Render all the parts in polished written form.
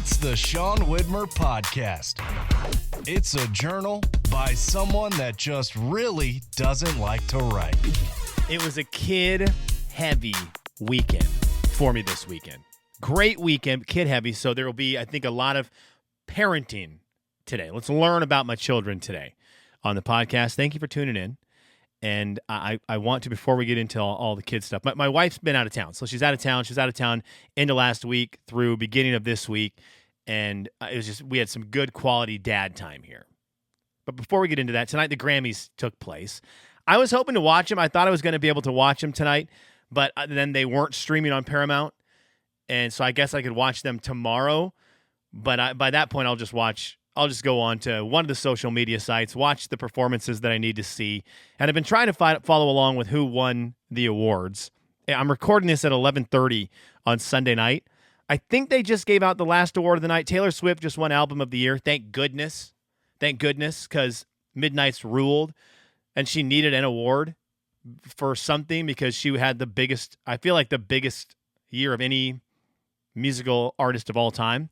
It's the Sean Widmer Podcast. It's a journal by someone that just really doesn't like to write. It was a kid-heavy weekend for me this weekend. Great weekend, kid-heavy, so there will be, I think, a lot of parenting today. Let's learn about my children today on the podcast. Thank you for tuning in. And I want to, before we get into all the kids stuff, my wife's been out of town. So she's out of town. She was out of town into last week through beginning of this week. And it was just, we had some good quality dad time here. But before we get into that, tonight the Grammys took place. I was hoping to watch them. I thought I was going to be able to watch them tonight, but then they weren't streaming on Paramount. And so I guess I could watch them tomorrow. But by that point, I'll just go on to one of the social media sites, watch the performances that I need to see. And I've been trying to follow along with who won the awards. I'm recording this at 11:30 on Sunday night. I think they just gave out the last award of the night. Taylor Swift just won Album of the Year. Thank goodness. Thank goodness, because Midnight's ruled, and she needed an award for something because she had the biggest year of any musical artist of all time.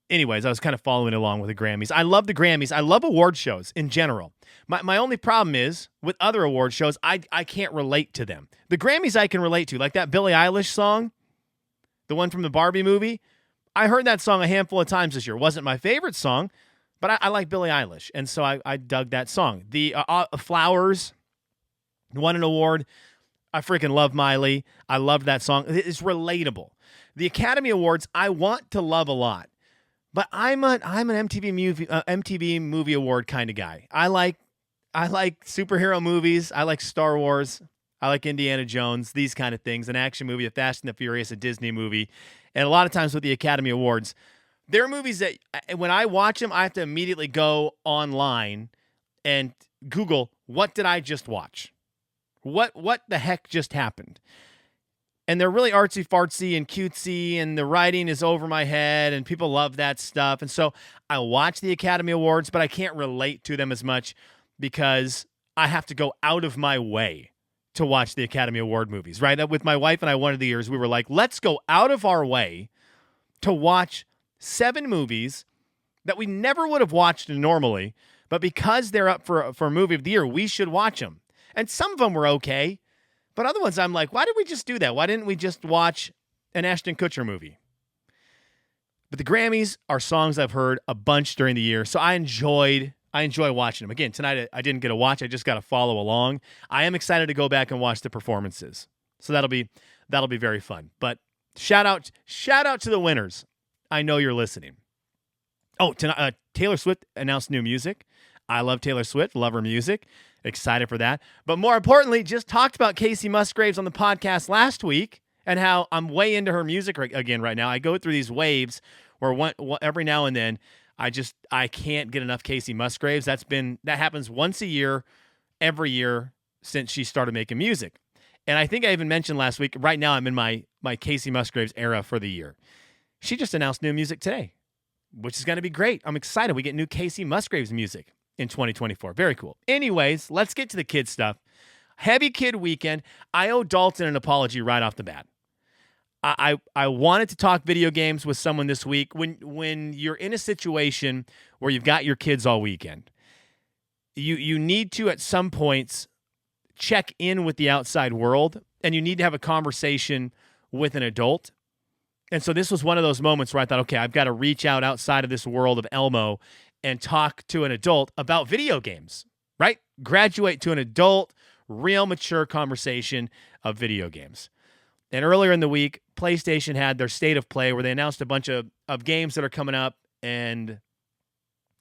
Anyways, I was kind of following along with the Grammys. I love the Grammys. I love award shows in general. My only problem is with other award shows, I can't relate to them. The Grammys I can relate to, like that Billie Eilish song, the one from the Barbie movie. I heard that song a handful of times this year. It wasn't my favorite song, but I like Billie Eilish, and so I dug that song. The Flowers won an award. I freaking love Miley. I loved that song. It's relatable. The Academy Awards I want to love a lot. But I'm an MTV movie award kind of guy. I like superhero movies. I like Star Wars. I like Indiana Jones, these kind of things. An action movie, a Fast and the Furious, a Disney movie. And a lot of times with the Academy Awards, there are movies that when I watch them, I have to immediately go online and Google, what did I just watch? What the heck just happened? And they're really artsy-fartsy and cutesy, and the writing is over my head, and people love that stuff. And so I watch the Academy Awards, but I can't relate to them as much because I have to go out of my way to watch the Academy Award movies, right? With my wife and I, one of the years, we were like, let's go out of our way to watch 7 movies that we never would have watched normally, but because they're up for a movie of the year, we should watch them. And some of them were okay. But other ones, I'm like, why did we just do that? Why didn't we just watch an Ashton Kutcher movie? But the Grammys are songs I've heard a bunch during the year, so I enjoy watching them. Again, tonight I didn't get to watch. I just got to follow along. I am excited to go back and watch the performances. So that'll be very fun. But shout out to the winners. I know you're listening. Oh, tonight, Taylor Swift announced new music. I love Taylor Swift, love her music. Excited for that. But more importantly, just talked about Casey Musgraves on the podcast last week and how I'm way into her music again right now. I go through these waves where every now and then I can't get enough Casey Musgraves. That happens once a year, every year since she started making music. And I think I even mentioned last week, right now I'm in my Casey Musgraves era for the year. She just announced new music today, which is going to be great. I'm excited. We get new Casey Musgraves music in 2024. Very cool. Anyways, let's get to the kid stuff. Heavy kid weekend. I owe Dalton an apology right off the bat. I wanted to talk video games with someone this week. When you're in a situation where you've got your kids all weekend, you need to at some points check in with the outside world, and you need to have a conversation with an adult. And so this was one of those moments where I thought, okay, I've got to reach out outside of this world of Elmo and talk to an adult about video games, right? Graduate to an adult, real mature conversation of video games. And earlier in the week, PlayStation had their State of Play where they announced a bunch of games that are coming up. And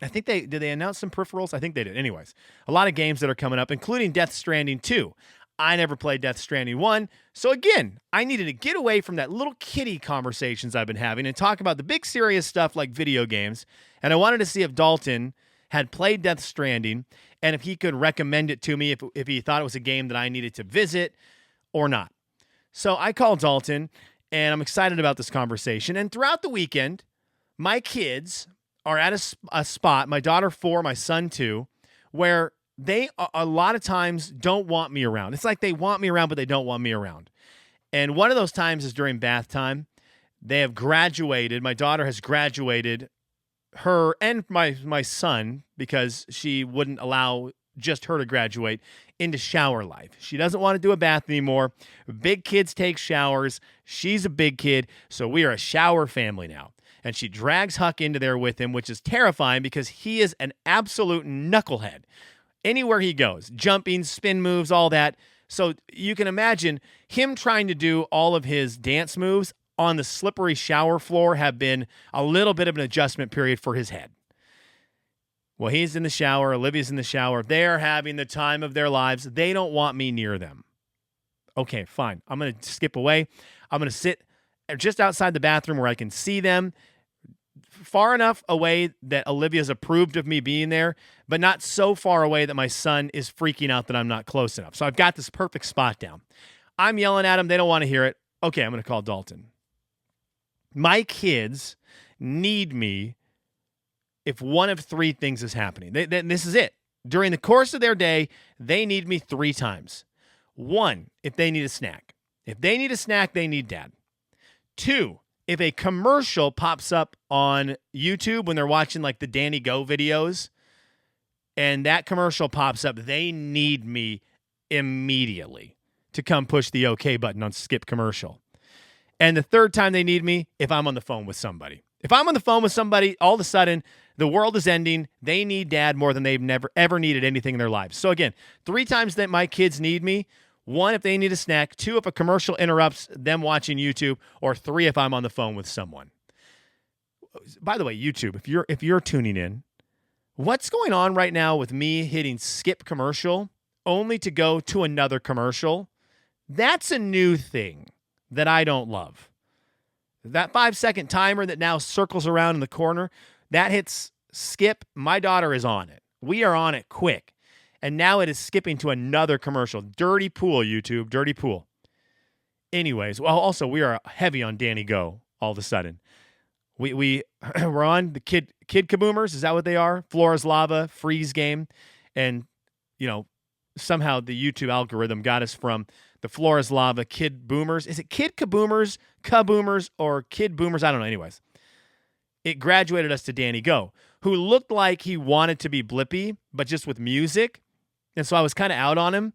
I think did they announce some peripherals? I think they did. Anyways, a lot of games that are coming up, including Death Stranding 2. I never played Death Stranding 1. So again, I needed to get away from that little kiddie conversations I've been having and talk about the big serious stuff like video games. And I wanted to see if Dalton had played Death Stranding and if he could recommend it to me if he thought it was a game that I needed to visit or not. So I called Dalton, and I'm excited about this conversation. And throughout the weekend, my kids are at a spot, my daughter 4, my son 2, where they a lot of times don't want me around. It's like they want me around, but they don't want me around. And one of those times is during bath time. They have graduated. My daughter has graduated her and my son, because she wouldn't allow just her to graduate, into shower life. She doesn't want to do a bath anymore. Big kids take showers. She's a big kid, so we are a shower family now. And she drags Huck into there with him, which is terrifying because he is an absolute knucklehead. Anywhere he goes, jumping, spin moves, all that. So you can imagine him trying to do all of his dance moves on the slippery shower floor have been a little bit of an adjustment period for his head. Well, he's in the shower. Olivia's in the shower. They're having the time of their lives. They don't want me near them. Okay, fine. I'm going to skip away. I'm going to sit just outside the bathroom where I can see them, far enough away that Olivia's approved of me being there, but not so far away that my son is freaking out that I'm not close enough. So I've got this perfect spot down. I'm yelling at them. They don't want to hear it. Okay, I'm going to call Dalton. My kids need me if one of three things is happening. This is it. During the course of their day, they need me 3 times. 1, if they need a snack. If they need a snack, they need dad. 2, if a commercial pops up on YouTube when they're watching like the Danny Go videos, and that commercial pops up, they need me immediately to come push the OK button on skip commercial. And the 3rd time they need me, if I'm on the phone with somebody. If I'm on the phone with somebody, all of a sudden, the world is ending. They need dad more than they've never, ever needed anything in their lives. So again, 3 times that my kids need me. 1, if they need a snack. 2, if a commercial interrupts them watching YouTube. Or 3, if I'm on the phone with someone. By the way, YouTube, if you're tuning in, what's going on right now with me hitting skip commercial only to go to another commercial? That's a new thing that I don't love. That 5-second timer that now circles around in the corner, that hits skip. My daughter is on it. We are on it quick. And now it is skipping to another commercial. Dirty pool, YouTube. Dirty pool. Anyways, well, also, we are heavy on Danny Go all of a sudden. We're on the kid kaboomers. Is that what they are? Flora's Lava, freeze game. And, somehow the YouTube algorithm got us from the Flora's Lava kid boomers. Is it kid kaboomers, or kid boomers? I don't know. Anyways, it graduated us to Danny Go, who looked like he wanted to be Blippi, but just with music. And so I was kind of out on him,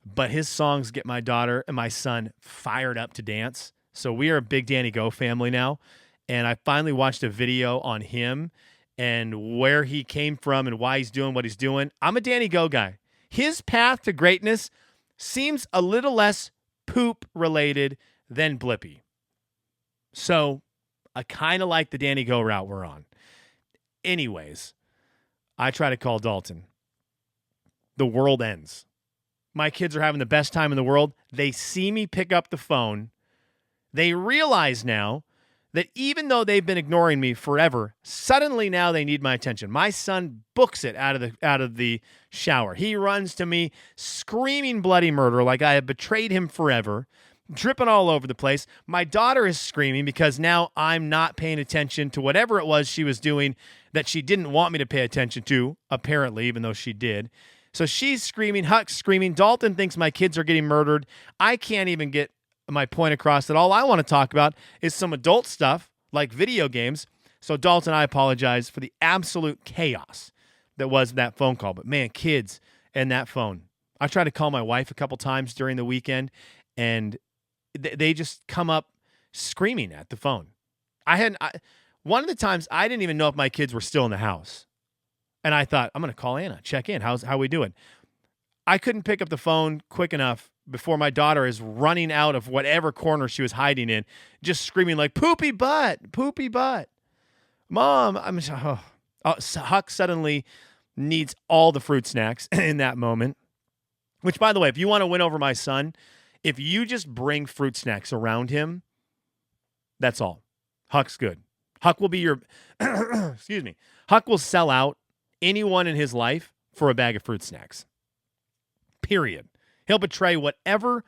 but his songs get my daughter and my son fired up to dance. So we are a big Danny Go family now. And I finally watched a video on him and where he came from and why he's doing what he's doing. I'm a Danny Go guy. His path to greatness seems a little less poop related than Blippi. So I kind of like the Danny Go route we're on. Anyways, I try to call Dalton. The world ends. My kids are having the best time in the world. They see me pick up the phone. They realize now that even though they've been ignoring me forever, suddenly now they need my attention. My son books it out of the shower. He runs to me screaming bloody murder like I have betrayed him forever, dripping all over the place. My daughter is screaming because now I'm not paying attention to whatever it was she was doing that she didn't want me to pay attention to, apparently, even though she did. So she's screaming, Huck's screaming. Dalton thinks my kids are getting murdered. I can't even get my point across that all I want to talk about is some adult stuff like video games. So Dalton, I apologize for the absolute chaos that was that phone call. But man, kids and that phone. I tried to call my wife a couple times during the weekend, and they just come up screaming at the phone. One of the times I didn't even know if my kids were still in the house. And I thought, I'm going to call Anna, check in. How we doing? I couldn't pick up the phone quick enough before my daughter is running out of whatever corner she was hiding in, just screaming like, poopy butt. Mom, Huck suddenly needs all the fruit snacks in that moment, which, by the way, if you want to win over my son, if you just bring fruit snacks around him, that's all. Huck's good. Huck will be your, excuse me, Huck will sell out anyone in his life for a bag of fruit snacks. Period. He'll betray whatever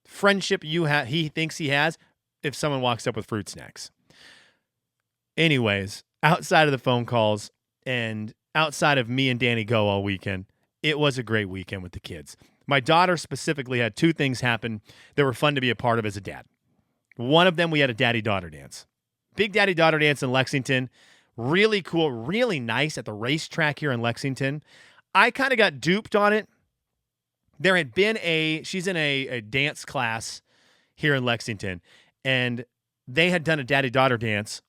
friendship he thinks he has if someone walks up with fruit snacks. Anyways, outside of the phone calls and outside of me and Danny Go all weekend, it was a great weekend with the kids. My daughter specifically had 2 things happen that were fun to be a part of as a dad. One of them, we had a daddy-daughter dance. Big daddy-daughter dance in Lexington. Really cool, really nice at the racetrack here in Lexington. I kind of got duped on it. There had been she's in a dance class here in Lexington, and they had done a daddy-daughter dance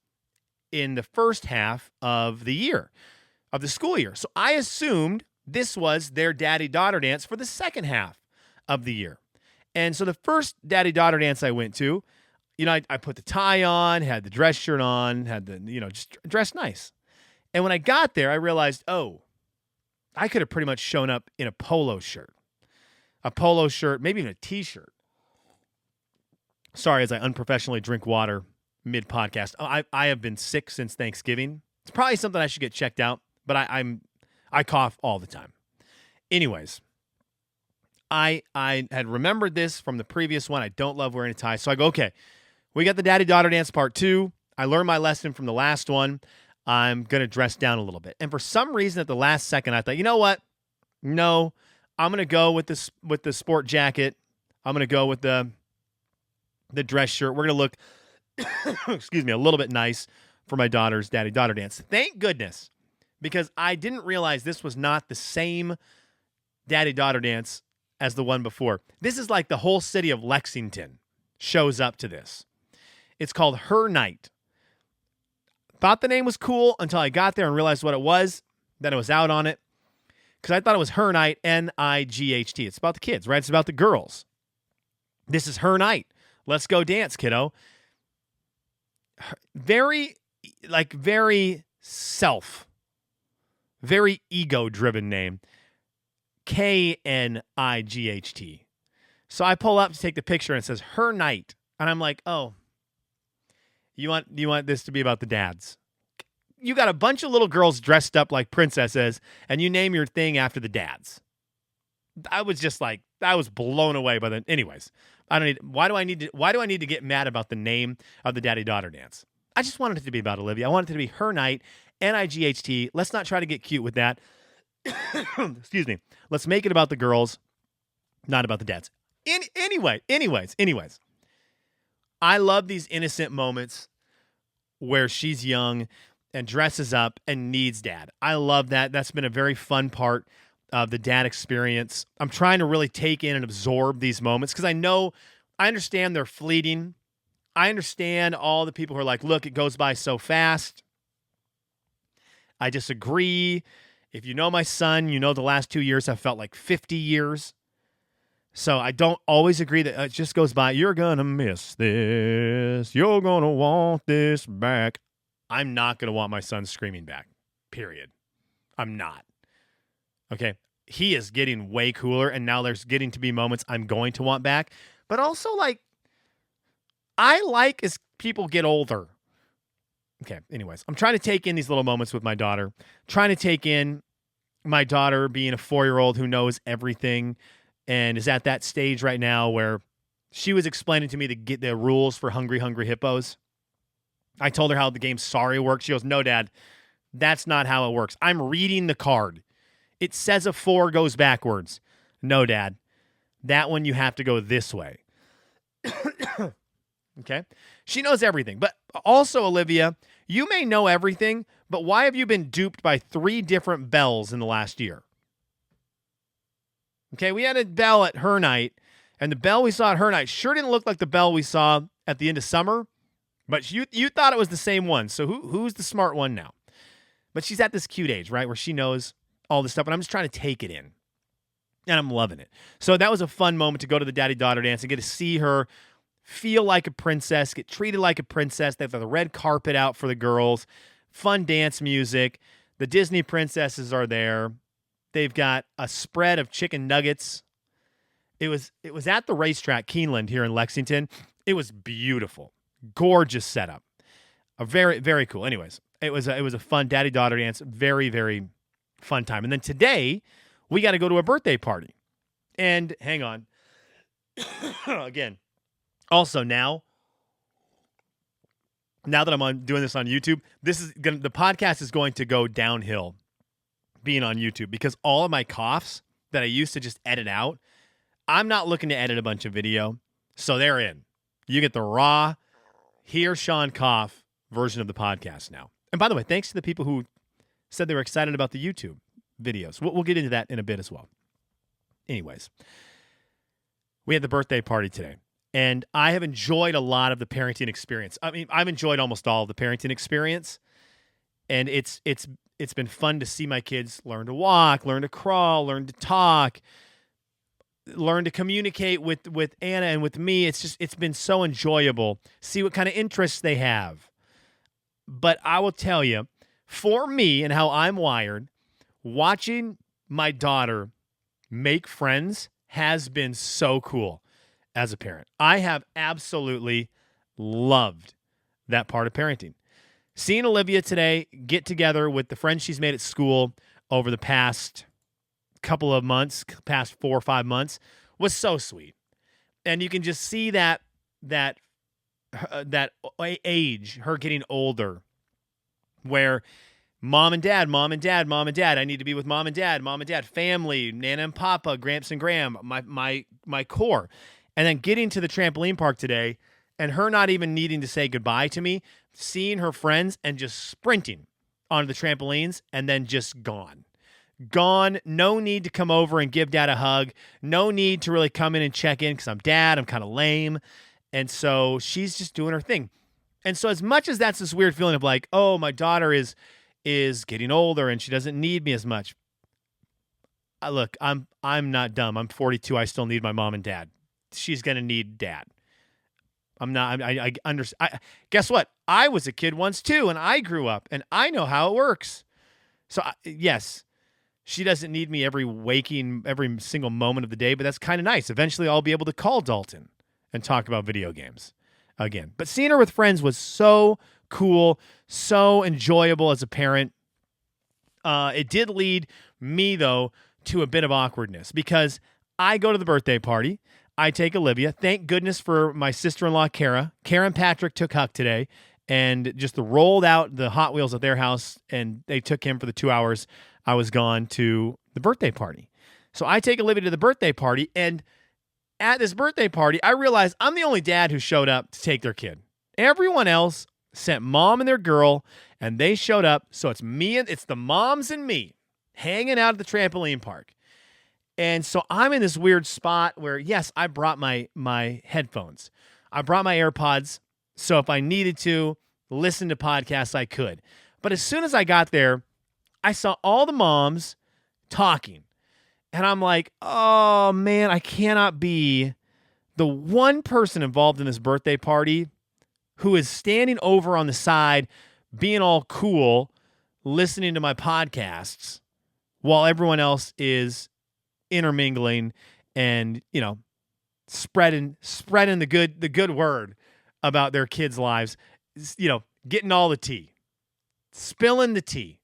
in the first half of the year, of the school year. So I assumed this was their daddy-daughter dance for the second half of the year. And so the first daddy-daughter dance I went to, I put the tie on, had the dress shirt on, had the, just dressed nice. And when I got there, I realized, I could have pretty much shown up in a polo shirt, maybe even a t-shirt. Sorry, as I unprofessionally drink water mid-podcast. I have been sick since Thanksgiving. It's probably something I should get checked out, but I cough all the time. Anyways, I had remembered this from the previous one. I don't love wearing a tie. So I go, okay, we got the daddy-daughter dance part 2. I learned my lesson from the last one. I'm going to dress down a little bit. And for some reason at the last second, I thought, you know what? No, I'm going to go with the sport jacket. I'm going to go with the dress shirt. We're going to look, excuse me, a little bit nice for my daughter's daddy-daughter dance. Thank goodness, because I didn't realize this was not the same daddy-daughter dance as the one before. This is like the whole city of Lexington shows up to this. It's called Her Night. Thought the name was cool until I got there and realized what it was. Then I was out on it because I thought it was Her Night, N-I-G-H-T. It's about the kids, right? It's about the girls. This is Her Night. Let's go dance, kiddo. Very ego-driven name. K-N-I-G-H-T. So I pull up to take the picture and it says Her Night. And I'm like, oh, you want this to be about the dads? You got a bunch of little girls dressed up like princesses and you name your thing after the dads. I was just like, I was blown away by the. Anyways, why do I need to get mad about the name of the daddy-daughter dance? I just wanted it to be about Olivia. I wanted it to be Her Night, N-I-G-H-T. Let's not try to get cute with that. Excuse me. Let's make it about the girls, not about the dads. Anyways. I love these innocent moments where she's young and dresses up and needs dad. I love that. That's been a very fun part of the dad experience. I'm trying to really take in and absorb these moments because I understand they're fleeting. I understand all the people who are like, look, it goes by so fast. I disagree. If you know my son, you know the last 2 years have felt like 50 years. So I don't always agree that it just goes by. You're going to miss this. You're going to want this back. I'm not going to want my son screaming back, period. I'm not. Okay? He is getting way cooler, and now there's getting to be moments I'm going to want back. But also, I like as people get older. Okay, anyways, I'm trying to take in these little moments with my daughter, trying to take in my daughter being a 4-year-old who knows everything and is at that stage right now where she was explaining to me the rules for Hungry Hungry Hippos. I told her how the game Sorry works. She goes, no, Dad, that's not how it works. I'm reading the card. It says a 4 goes backwards. No, Dad, that one you have to go this way. Okay? She knows everything. But also, Olivia, you may know everything, but why have you been duped by 3 different bells in the last year? Okay, we had a bell at Her Night, and the bell we saw at Her Night sure didn't look like the bell we saw at the end of summer, but you thought it was the same one. So who's the smart one now? But she's at this cute age, right, where she knows all this stuff, and I'm just trying to take it in, and I'm loving it. So that was a fun moment to go to the daddy-daughter dance and get to see her feel like a princess, get treated like a princess. They have the red carpet out for the girls, fun dance music. The Disney princesses are there. They've got a spread of chicken nuggets. It was at the racetrack, Keeneland, here in Lexington. It was beautiful. Gorgeous setup. A very, very cool. Anyways, it was a fun daddy-daughter dance. Very, very fun time. And then today, we got to go to a birthday party. And hang on. Again. Also, now that I'm doing this on YouTube, the podcast is going to go downhill being on YouTube because all of my coughs that I used to just edit out, I'm not looking to edit a bunch of video, so they're in. You get the raw, hear Sean Koff version of the podcast now. And by the way, thanks to the people who said they were excited about the YouTube videos. We'll get into that in a bit as well. Anyways, we had the birthday party today, and I have enjoyed a lot of the parenting experience. I mean, I've enjoyed almost all of the parenting experience, and it's been fun to see my kids learn to walk, learn to crawl, learn to talk, learn to communicate with Anna and with me. It's been so enjoyable. See what kind of interests they have. But I will tell you, for me and how I'm wired, watching my daughter make friends has been so cool as a parent. I have absolutely loved that part of parenting. Seeing Olivia today get together with the friends she's made at school over the past couple of months, past 4 or 5 months, was so sweet. And you can just see that age, her getting older, where mom and dad, I need to be with mom and dad, family, Nana and Papa, Gramps and Graham, my core. And then getting to the trampoline park today and her not even needing to say goodbye to me, seeing her friends and just sprinting onto the trampolines and then just gone. Gone. No need to come over and give dad a hug. No need to really come in and check in because I'm dad. I'm kind of lame. And so she's just doing her thing. And so as much as that's this weird feeling of like, oh, my daughter is getting older and she doesn't need me as much. Look, I'm not dumb. I'm 42. I still need my mom and dad. She's going to need dad. I'm not, I understand. Guess what? I was a kid once too, and I grew up, and I know how it works. So yes, she doesn't need me every single moment of the day, but that's kind of nice. Eventually I'll be able to call Dalton and talk about video games again. But seeing her with friends was so cool, so enjoyable as a parent. It did lead me, though, to a bit of awkwardness because I go to the birthday party. I take Olivia. Thank goodness for my sister-in-law, Kara. Kara and Patrick took Huck today and just rolled out the Hot Wheels at their house, and they took him for the 2 hours I was gone to the birthday party. So I take Olivia to the birthday party, and at this birthday party, I realized I'm the only dad who showed up to take their kid. Everyone else sent mom and their girl, and they showed up. So it's the moms and me hanging out at the trampoline park. And so I'm in this weird spot where, yes, I brought my headphones. I brought my AirPods. So if I needed to listen to podcasts, I could. But as soon as I got there, I saw all the moms talking. And I'm like, oh, man, I cannot be the one person involved in this birthday party who is standing over on the side, being all cool, listening to my podcasts while everyone else is intermingling and, spreading the good word about their kids' lives, getting all the tea, spilling the tea.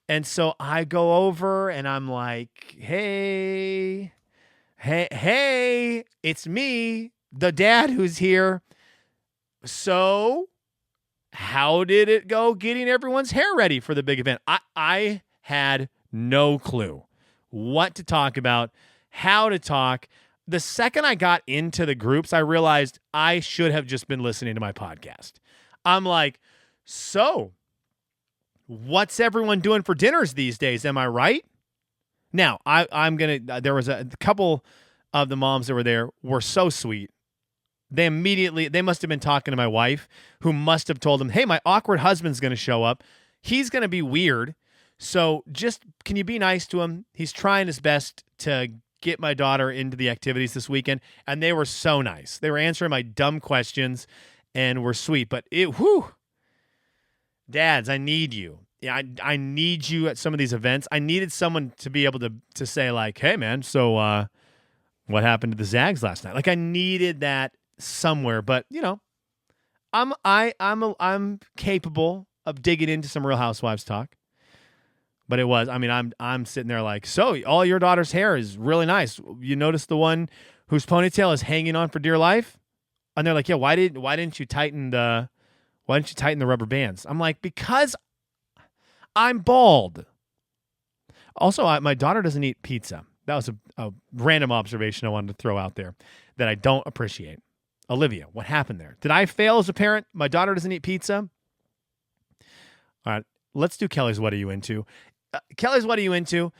And so I go over and I'm like, hey, it's me, the dad who's here. So how did it go getting everyone's hair ready for the big event? I had no clue what to talk about, how to talk. The second I got into the groups, I realized I should have just been listening to my podcast. I'm like, so what's everyone doing for dinners these days? Am I right? Now, there was a couple of the moms that were there were so sweet. They must have been talking to my wife, who must have told them, hey, my awkward husband's going to show up. He's going to be weird. So just, can you be nice to him? He's trying his best to get my daughter into the activities this weekend. And they were so nice. They were answering my dumb questions and were sweet. But dads, I need you. Yeah, I need you at some of these events. I needed someone to be able to say like, hey man, so what happened to the Zags last night? Like I needed that somewhere, but I'm capable of digging into some Real Housewives talk. But I'm sitting there like, so all your daughter's hair is really nice. You notice the one whose ponytail is hanging on for dear life? And they're like, yeah, why didn't you tighten the rubber bands? I'm like, because I'm bald. Also, my daughter doesn't eat pizza. That was a random observation I wanted to throw out there that I don't appreciate. Olivia, what happened there? Did I fail as a parent? My daughter doesn't eat pizza? All right, let's do Kelly's What Are You Into? Kelly's What Are You Into?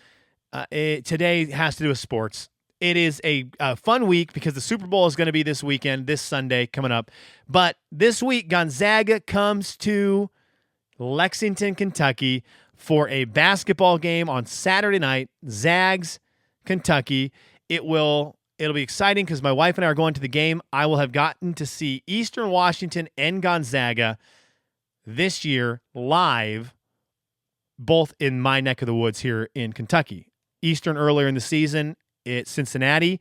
Today has to do with sports. It is a fun week because the Super Bowl is going to be this weekend, this Sunday coming up. But this week, Gonzaga comes to Lexington, Kentucky for a basketball game on Saturday night. Zags, Kentucky. It'll be exciting because my wife and I are going to the game. I will have gotten to see Eastern Washington and Gonzaga this year live, both in my neck of the woods here in Kentucky. Eastern earlier in the season at Cincinnati,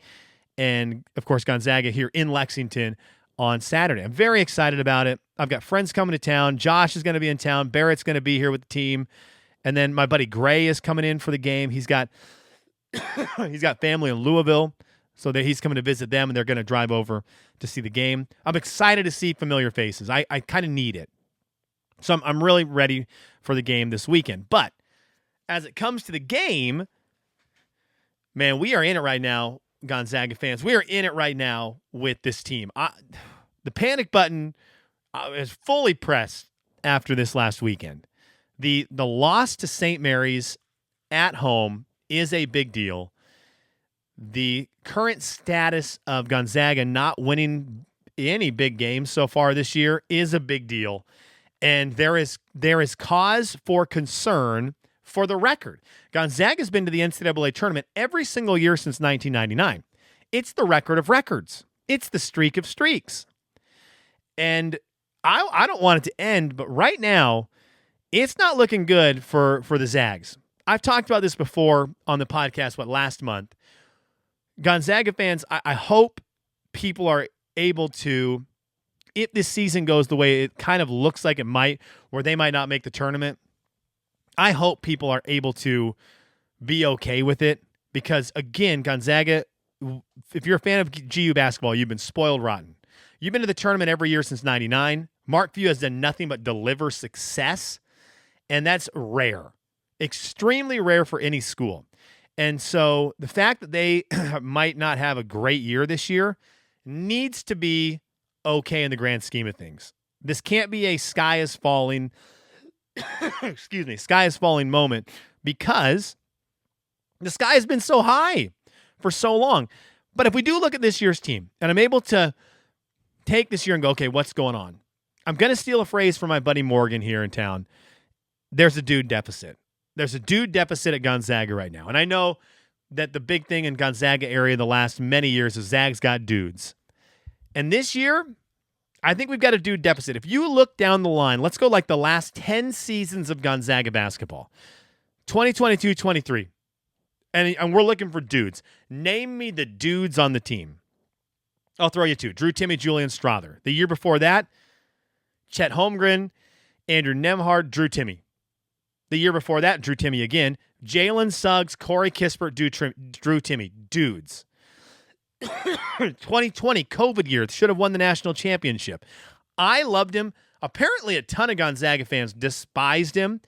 and of course Gonzaga here in Lexington on Saturday. I'm very excited about it. I've got friends coming to town. Josh is going to be in town. Barrett's going to be here with the team. And then my buddy Gray is coming in for the game. He's got family in Louisville, so that he's coming to visit them, and they're going to drive over to see the game. I'm excited to see familiar faces. I kind of need it. So I'm really ready for the game this weekend. But as it comes to the game, man, we are in it right now, Gonzaga fans. We are in it right now with this team. The panic button is fully pressed after this last weekend. The loss to St. Mary's at home is a big deal. The current status of Gonzaga not winning any big games so far this year is a big deal. And there is cause for concern for the record. Gonzaga's been to the NCAA tournament every single year since 1999. It's the record of records. It's the streak of streaks. And I don't want it to end, but right now, it's not looking good for the Zags. I've talked about this before on the podcast, last month. Gonzaga fans, I hope people are able to, if this season goes the way it kind of looks like it might, where they might not make the tournament, I hope people are able to be okay with it because, again, Gonzaga, if you're a fan of GU basketball, you've been spoiled rotten. You've been to the tournament every year since 99. Mark Few has done nothing but deliver success, and that's rare, extremely rare for any school. And so the fact that they might not have a great year this year needs to be okay in the grand scheme of things. This can't be a sky is falling sky is falling moment because the sky has been so high for so long. But if we do look at this year's team, and I'm able to take this year and go, okay, what's going on? I'm going to steal a phrase from my buddy Morgan here in town. There's a dude deficit. There's a dude deficit at Gonzaga right now. And I know that the big thing in Gonzaga area the last many years is Zags got dudes. And this year, I think we've got a dude deficit. If you look down the line, let's go like the last 10 seasons of Gonzaga basketball. 2022-23. And we're looking for dudes. Name me the dudes on the team. I'll throw you two. Drew Timme, Julian Strother. The year before that, Chet Holmgren, Andrew Nembhard, Drew Timme. The year before that, Drew Timme again. Jalen Suggs, Corey Kispert, Drew Timme. Dudes. 2020, COVID year. Should have won the national championship. I loved him. Apparently, a ton of Gonzaga fans despised him.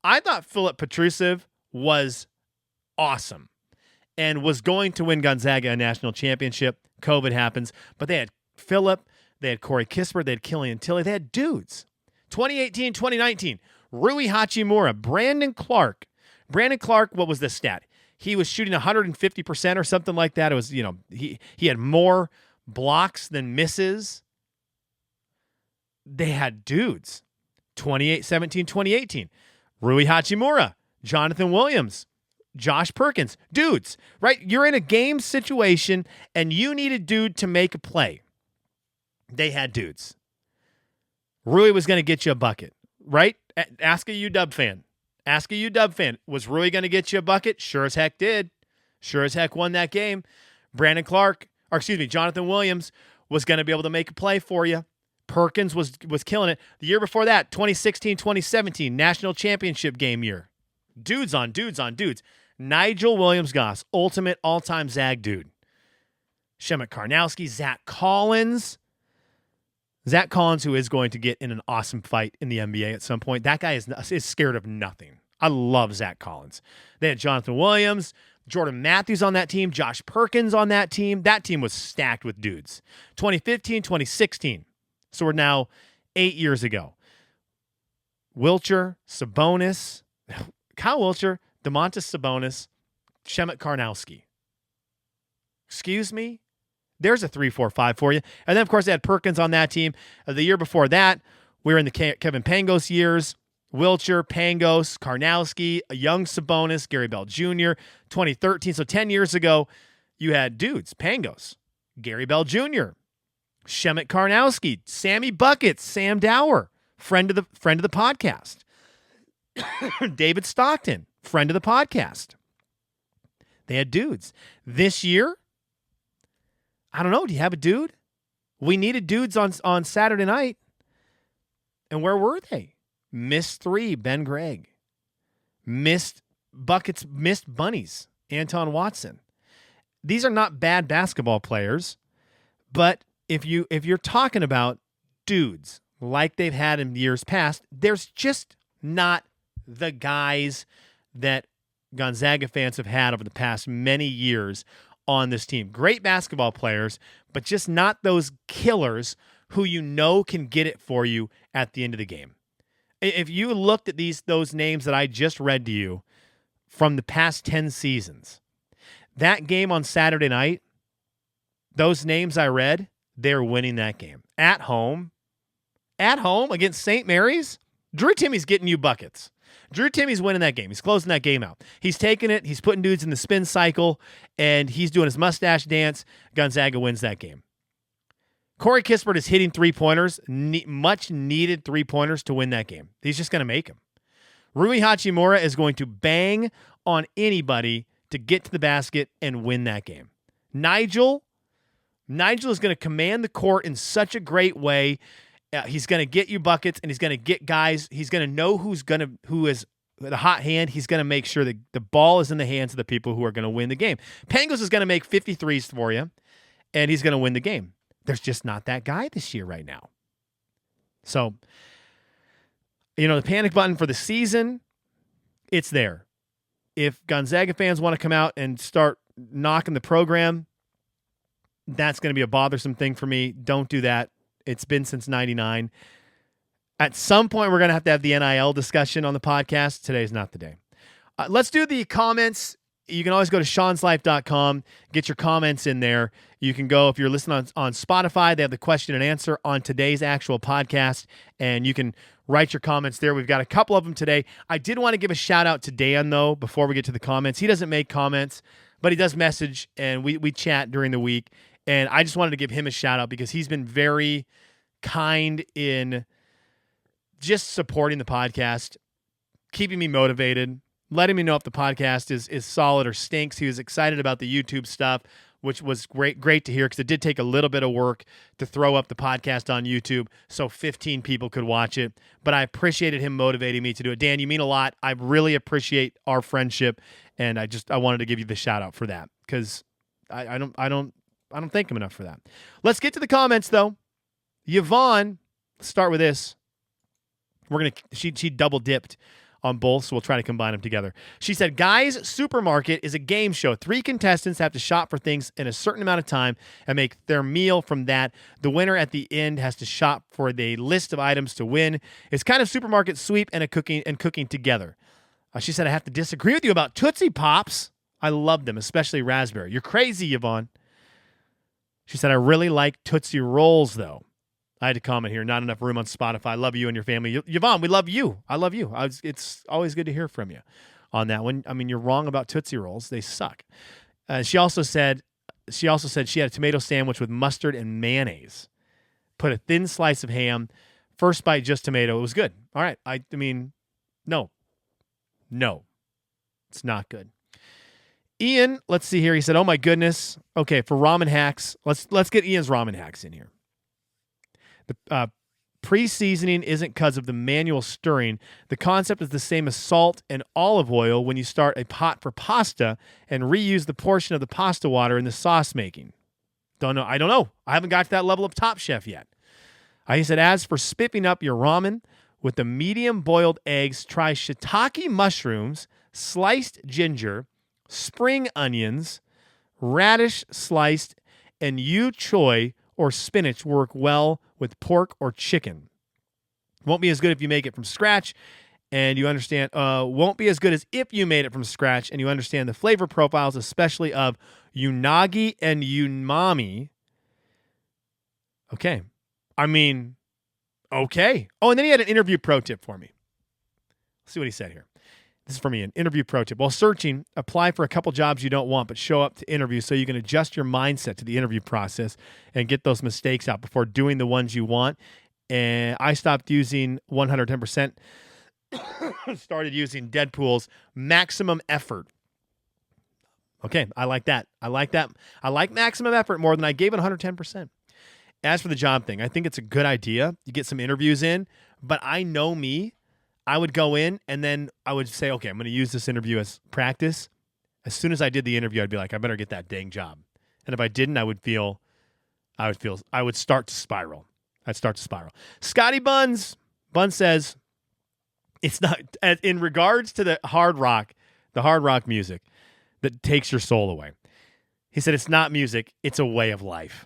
I thought Filip Petrusev was awesome and was going to win Gonzaga a national championship. COVID happens. But they had Phillip, they had Corey Kispert, they had Killian Tilly, they had dudes. 2018, 2019, Rui Hachimura, Brandon Clark. Brandon Clark, what was the stat? He was shooting 150% or something like that. It was, he had more blocks than misses. They had dudes. 2017, 2018, Rui Hachimura, Jonathan Williams, Josh Perkins, dudes, right? You're in a game situation and you need a dude to make a play. They had dudes. Rui was going to get you a bucket, right? Ask a UW fan. Ask a UW fan. Was Rui going to get you a bucket? Sure as heck did. Sure as heck won that game. Jonathan Williams was going to be able to make a play for you. Perkins was killing it. The year before that, 2016, 2017, national championship game year. Dudes on dudes on dudes. Nigel Williams-Goss, ultimate all-time Zag dude. Shemek Karnowski, Zach Collins. Zach Collins, who is going to get in an awesome fight in the NBA at some point. That guy is scared of nothing. I love Zach Collins. They had Jonathan Williams, Jordan Matthews on that team, Josh Perkins on that team. That team was stacked with dudes. 2015, 2016. So we're now 8 years ago. Wilcher, Sabonis, Kyle Wilcher, Domantas Sabonis, Shemet Karnowski. Excuse me? There's a 3-4-5 for you. And then, of course, they had Perkins on that team. The year before that, we were in the Kevin Pangos years. Wilcher, Pangos, Karnowski, a young Sabonis, Gary Bell Jr. 2013, so 10 years ago, you had dudes, Pangos, Gary Bell Jr., Shemet Karnowski, Sammy Buckets, Sam Dower, friend of the podcast. David Stockton, friend of the podcast. They had dudes. This year, I don't know, do you have a dude? We needed dudes on Saturday night. And where were they? Missed 3, Ben Gregg. Missed buckets, missed bunnies, Anton Watson. These are not bad basketball players, but if you're talking about dudes like they've had in years past, there's just not the guys that Gonzaga fans have had over the past many years on this team. Great basketball players, but just not those killers who you know can get it for you at the end of the game. If you looked at those names that I just read to you from the past 10 seasons, that game on Saturday night, those names I read, they're winning that game. At home against St. Mary's, Drew Timmy's getting you buckets. Drew Timmy's winning that game. He's closing that game out. He's taking it. He's putting dudes in the spin cycle, and he's doing his mustache dance. Gonzaga wins that game. Corey Kispert is hitting three-pointers, much needed three-pointers to win that game. He's just going to make them. Rui Hachimura is going to bang on anybody to get to the basket and win that game. Nigel is going to command the court in such a great way. He's going to get you buckets, and he's going to get guys. He's going to know who is the hot hand. He's going to make sure that the ball is in the hands of the people who are going to win the game. Pangos is going to make 53s for you, and he's going to win the game. There's just not that guy this year right now. So, the panic button for the season, it's there. If Gonzaga fans want to come out and start knocking the program, that's going to be a bothersome thing for me. Don't do that. It's been since 99. At some point, we're going to have the NIL discussion on the podcast. Today's not the day. Let's do the comments. You can always go to seanslife.com, get your comments in there. You can go, if you're listening on Spotify, they have the question and answer on today's actual podcast, and you can write your comments there. We've got a couple of them today. I did want to give a shout out to Dan, though, before we get to the comments. He doesn't make comments, but he does message, and we chat during the week. And I just wanted to give him a shout out because he's been very kind in just supporting the podcast, keeping me motivated, letting me know if the podcast is solid or stinks. He was excited about the YouTube stuff, which was great to hear because it did take a little bit of work to throw up the podcast on YouTube so 15 people could watch it. But I appreciated him motivating me to do it. Dan, you mean a lot. I really appreciate our friendship, and I wanted to give you the shout out for that because I don't thank him enough for that. Let's get to the comments though. Yvonne, let's start with this. She double dipped on both, so we'll try to combine them together. She said, Guys Supermarket is a game show. 3 contestants have to shop for things in a certain amount of time and make their meal from that. The winner at the end has to shop for the list of items to win. It's kind of supermarket sweep and cooking together. She said, I have to disagree with you about Tootsie Pops. I love them, especially raspberry. You're crazy, Yvonne. She said, I really like Tootsie Rolls, though. I had to comment here. Not enough room on Spotify. I love you and your family. Yvonne, we love you. I love you. It's always good to hear from you on that one. I mean, you're wrong about Tootsie Rolls. They suck. She also said she had a tomato sandwich with mustard and mayonnaise. Put a thin slice of ham. First bite, just tomato. It was good. All right. I mean, no. It's not good. Ian, let's see here. He said, oh, my goodness. Okay, for ramen hacks, let's get Ian's ramen hacks in here. The pre-seasoning isn't because of the manual stirring. The concept is the same as salt and olive oil when you start a pot for pasta and reuse the portion of the pasta water in the sauce making. Don't know. I don't know. I haven't got to that level of Top Chef yet. He said, as for spiffing up your ramen with the medium boiled eggs, try shiitake mushrooms, sliced ginger, spring onions, radish sliced, and yu choy or spinach work well with pork or chicken. Won't be as good if you make it from scratch and you understand, won't be as good as if you made it from scratch and you understand the flavor profiles, especially of unagi and umami. Okay. Okay. Oh, and then he had an interview pro tip for me. Let's see what he said here. This is for me, an interview pro tip. While searching, apply for a couple jobs you don't want, but show up to interview so you can adjust your mindset to the interview process and get those mistakes out before doing the ones you want. And I stopped using 110%, started using Deadpool's maximum effort. Okay, I like that. I like maximum effort more than I gave it 110%. As for the job thing, I think it's a good idea. You get some interviews in, but I know me. I would go in and then I would say, okay, I'm going to use this interview as practice. As soon as I did the interview, I'd be like, I better get that dang job. And if I didn't, I would start to spiral. I'd start to spiral. Scotty Buns says, it's not, in regards to the hard rock music that takes your soul away. He said, it's not music, it's a way of life.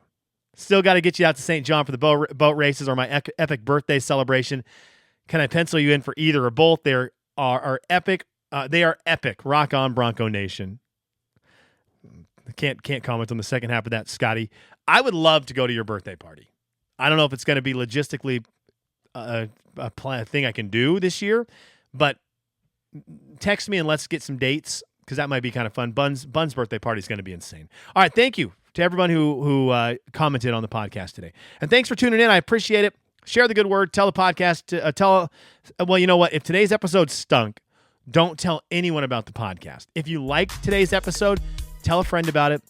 Still got to get you out to St. John for the boat races or my epic birthday celebration. Can I pencil you in for either or both? They are epic. They are epic. Rock on, Bronco Nation. Can't comment on the second half of that, Scotty. I would love to go to your birthday party. I don't know if it's going to be logistically a thing I can do this year, but text me and let's get some dates because that might be kind of fun. Bun's birthday party is going to be insane. All right, thank you to everyone who commented on the podcast today, and thanks for tuning in. I appreciate it. Share the good word. Tell the podcast. Well, you know what? If today's episode stunk, don't tell anyone about the podcast. If you liked today's episode, tell a friend about it.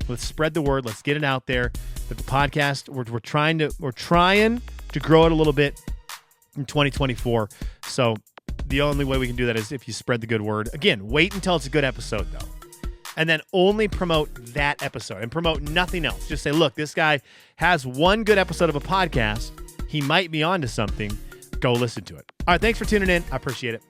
Let's spread the word. Let's get it out there. That the podcast, we're trying to grow it a little bit in 2024. So the only way we can do that is if you spread the good word. Again, wait until it's a good episode, though. And then only promote that episode and promote nothing else. Just say, look, this guy has one good episode of a podcast. He might be onto something. Go listen to it. All right, thanks for tuning in. I appreciate it.